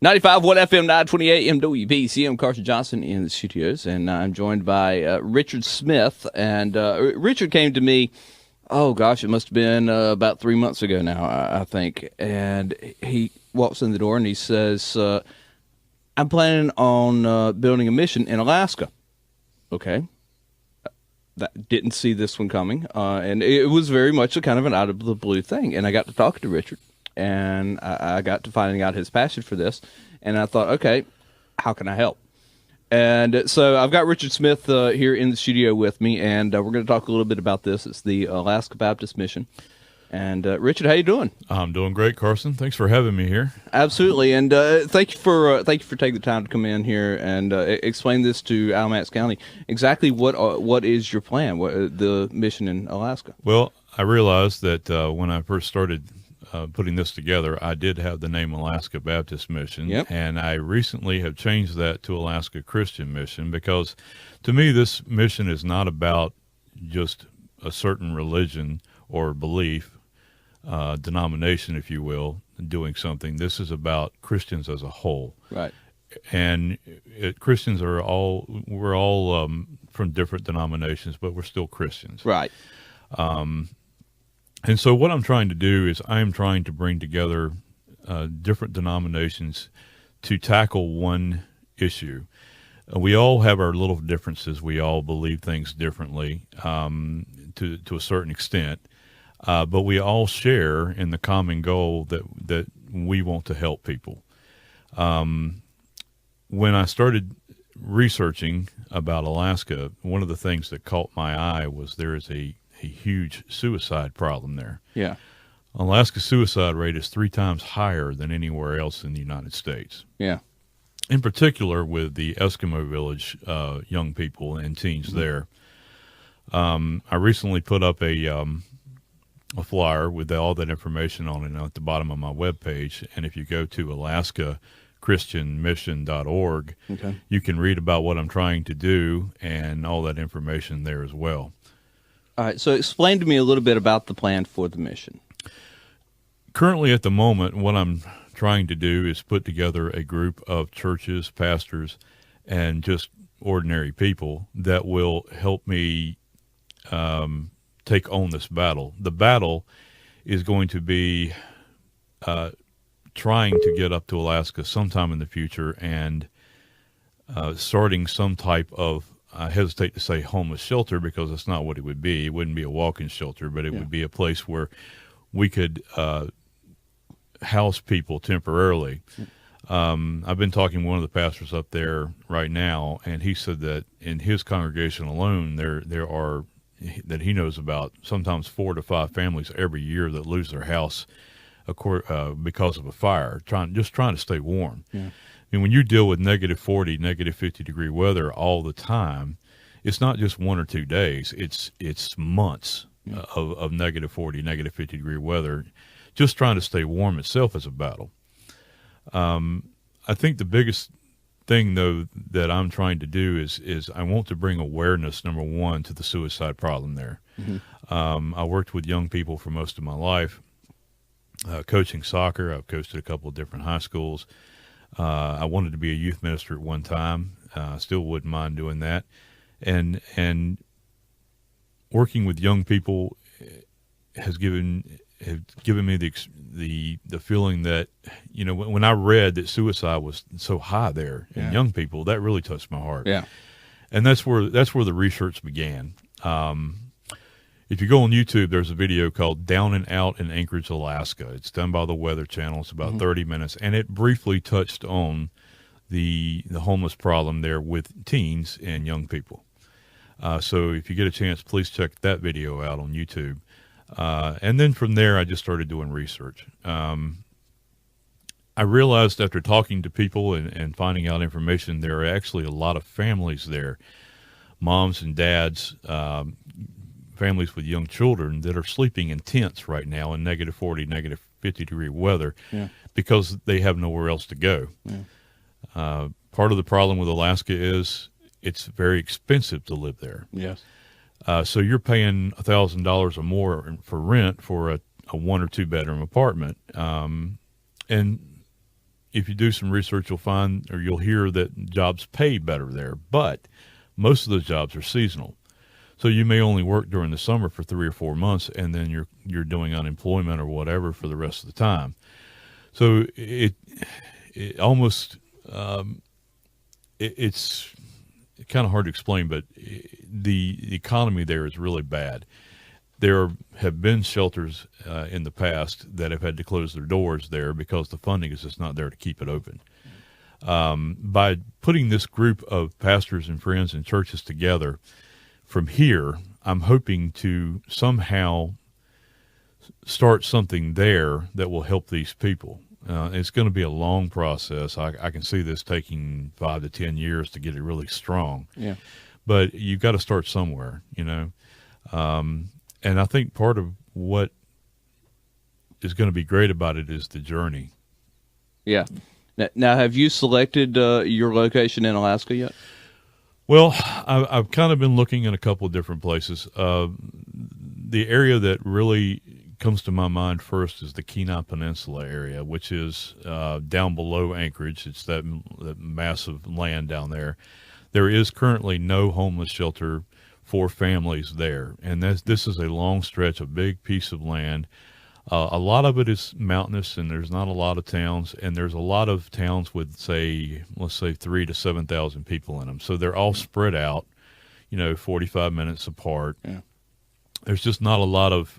95.1 FM, 920 AM, W.P.C.M. Carson Johnson in the studios, and I'm joined by Richard Smith. And Richard came to me, oh gosh, it must have been about 3 months ago now, I think. And he walks in the door and he says, I'm planning on building a mission in Alaska. Okay. That didn't see this one coming, and it was very much a kind of an out of the blue thing. And I got to talk to Richard, and I got to finding out his passion for this, and I thought, okay, how can I help? And so I've got Richard Smith here in the studio with me, and we're going to talk a little bit about this. It's the Alaska Baptist Mission. And Richard, how you doing? I'm doing great, Carson. Thanks for having me here. Absolutely, and thank you for taking the time to come in here and explain this to Alamance County. Exactly what is your plan? What the mission in Alaska? Well, I realized that when I first started putting this together, I did have the name Alaska Baptist Mission, Yep. and I recently have changed that to Alaska Christian Mission because, to me, this mission is not about just a certain religion or belief. Denomination, if you will, doing something. This is about Christians as a whole. Right. And Christians we're all from different denominations, but we're still Christians. Right. And so what I'm trying to do is I'm trying to bring together different denominations to tackle one issue. We all have our little differences. We all believe things differently to a certain extent. But we all share in the common goal that we want to help people. When I started researching about Alaska, one of the things that caught my eye was there is a huge suicide problem there. Yeah. Alaska's suicide rate is 3 times higher than anywhere else in the United States. Yeah. In particular with the Eskimo village young people and teens there. I recently put up a flyer with all that information on it at the bottom of my webpage. And if you go to alaskachristianmission.org, Okay. you can read about what I'm trying to do and all that information there as well. All right. So explain to me a little bit about the plan for the mission. Currently at the moment, what I'm trying to do is put together a group of churches, pastors, and just ordinary people that will help me take on this battle. The battle is going to be trying to get up to Alaska sometime in the future and starting some type of, I hesitate to say homeless shelter because that's not what it would be. It wouldn't be a walk-in shelter, but it would be a place where we could house people temporarily. I've been talking to one of the pastors up there right now, and he said that in his congregation alone, there are that he knows about sometimes 4 to 5 families every year that lose their house because of a fire, trying to stay warm. Yeah. And when you deal with negative 40, negative 50 degree weather all the time, it's not just 1 or 2 days. It's months of negative 40, negative 50 degree weather. Just trying to stay warm itself is a battle. I think the biggest thing, though, that I'm trying to do is I want to bring awareness, number one, to the suicide problem there. Mm-hmm. I worked with young people for most of my life, coaching soccer. I've coached at a couple of different high schools. I wanted to be a youth minister at one time. I still wouldn't mind doing that. And working with young people has given me the feeling that, you know, when I read that suicide was so high there in young people, that really touched my heart. Yeah. And that's where the research began. If you go on YouTube, there's a video called Down and Out in Anchorage, Alaska. It's done by the Weather Channel. It's about 30 minutes, and it briefly touched on the homeless problem there with teens and young people. So if you get a chance, please check that video out on YouTube. And then from there, I just started doing research. I realized after talking to people and finding out information, there are actually a lot of families there, moms and dads, families with young children that are sleeping in tents right now in negative 40, negative 50 degree weather because they have nowhere else to go. Yeah. Part of the problem with Alaska is it's very expensive to live there. Yes. So you're paying $1,000 or more for rent for a 1 or 2 bedroom apartment. And if you do some research, you'll find or you'll hear that jobs pay better there, but most of those jobs are seasonal. So you may only work during the summer for 3 or 4 months, and then you're doing unemployment or whatever for the rest of the time. So it almost it's kind of hard to explain, but the economy there is really bad. There have been shelters in the past that have had to close their doors there because the funding is just not there to keep it open. By putting this group of pastors and friends and churches together from here, I'm hoping to somehow start something there that will help these people. It's going to be a long process. I can see this taking 5 to 10 years to get it really strong. Yeah. But you've got to start somewhere, you know. And I think part of what is going to be great about it is the journey. Yeah. Now, have you selected your location in Alaska yet? Well, I've kind of been looking in a couple of different places. The area that really comes to my mind first is the Kenai Peninsula area, which is down below Anchorage. It's that massive land down there. There is currently no homeless shelter for families there, and this is a long stretch, a big piece of land. A lot of it is mountainous, and there's not a lot of towns, and there's a lot of towns with, let's say 3,000 to 7,000 people in them. So they're all spread out, 45 minutes apart. Yeah. There's just not a lot of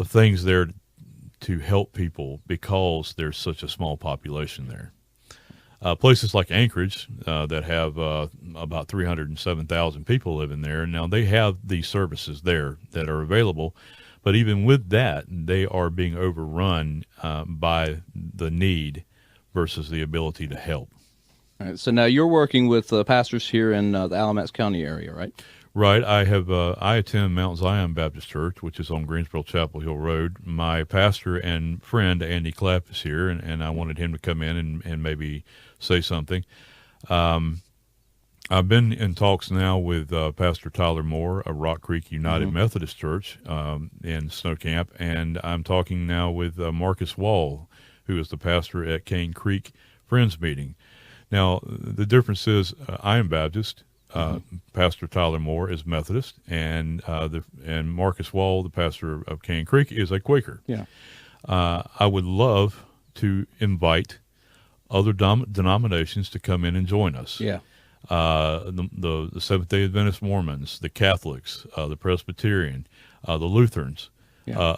things there to help people because there's such a small population there. Places like Anchorage that have about 307,000 people living there, now they have these services there that are available. But even with that, they are being overrun by the need versus the ability to help. All right, so now you're working with pastors here in the Alamance County area, right? Right. I attend Mount Zion Baptist Church, which is on Greensboro Chapel Hill Road. My pastor and friend, Andy Clapp, is here, and I wanted him to come in and maybe say something. I've been in talks now with Pastor Tyler Moore of Rock Creek United Methodist Church in Snow Camp, and I'm talking now with Marcus Wall, who is the pastor at Cane Creek Friends Meeting. Now, the difference is I am Baptist, Pastor Tyler Moore is Methodist, and Marcus Wall, the pastor of Cane Creek, is a Quaker. Yeah. I would love to invite other denominations to come in and join us. Yeah. The Seventh-day Adventist Mormons, the Catholics, the Presbyterian, the Lutherans. Yeah.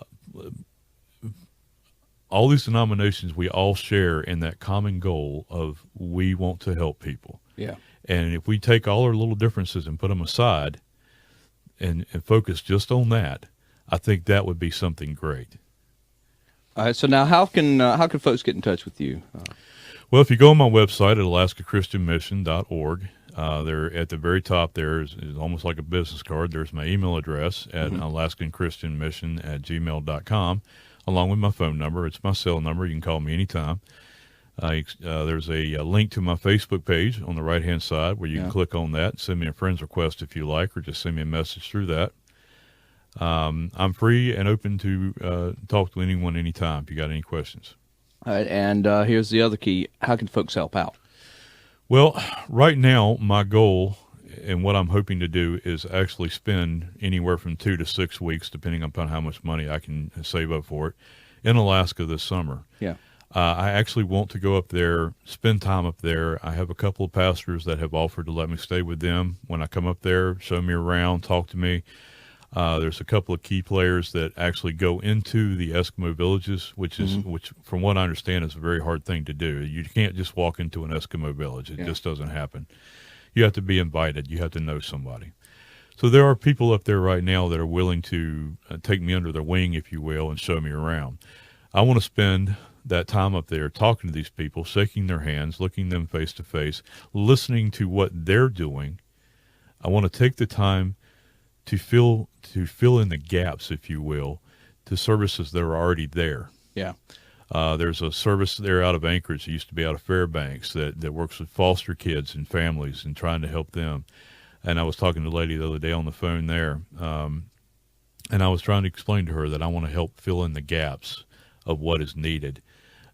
All these denominations, we all share in that common goal of we want to help people. Yeah. And if we take all our little differences and put them aside and focus just on that, I think that would be something great. All right. So now, how can folks get in touch with you? Well, if you go on my website at alaskachristianmission.org, there at the very top there is almost like a business card. There's my email address at alaskanchristianmission@gmail.com, along with my phone number. It's my cell number. You can call me anytime. There's a link to my Facebook page on the right-hand side where you can click on that, send me a friend's request if you like, or just send me a message through that. I'm free and open to talk to anyone anytime if you got any questions. All right, and here's the other key. How can folks help out? Well, right now, my goal and what I'm hoping to do is actually spend anywhere from 2 to 6 weeks, depending upon how much money I can save up for it, in Alaska this summer. Yeah. I actually want to go up there, spend time up there. I have a couple of pastors that have offered to let me stay with them when I come up there, show me around, talk to me. There's a couple of key players that actually go into the Eskimo villages, which from what I understand is a very hard thing to do. You can't just walk into an Eskimo village. It just doesn't happen. You have to be invited. You have to know somebody. So there are people up there right now that are willing to take me under their wing, if you will, and show me around. I want to spend that time up there talking to these people, shaking their hands, looking them face to face, listening to what they're doing. I want to take the time to fill in the gaps, if you will, to services that are already there. Yeah. There's a service there out of Anchorage. It used to be out of Fairbanks that works with foster kids and families and trying to help them. And I was talking to a lady the other day on the phone there, and I was trying to explain to her that I want to help fill in the gaps of what is needed.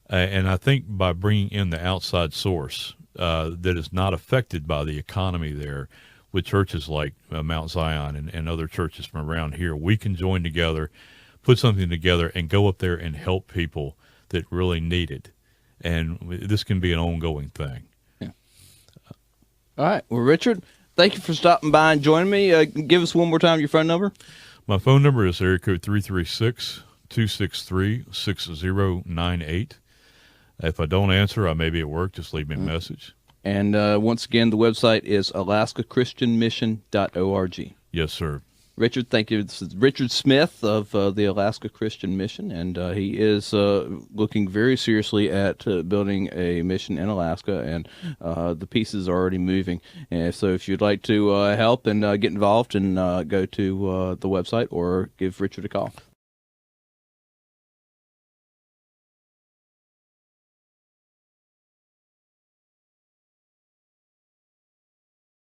And I think by bringing in the outside source that is not affected by the economy there, with churches like Mount Zion and other churches from around here, we can join together, put something together, and go up there and help people that really need it. And this can be an ongoing thing. Yeah. All right. Well, Richard, thank you for stopping by and joining me. Give us one more time your phone number. My phone number is area code 336-263-6098. If I don't answer, I may be at work. Just leave me a message. And once again, the website is alaskachristianmission.org. Yes, sir. Richard, thank you. This is Richard Smith of the Alaska Christian Mission, and he is looking very seriously at building a mission in Alaska, and the pieces are already moving. And so if you'd like to help and get involved, and go to the website or give Richard a call.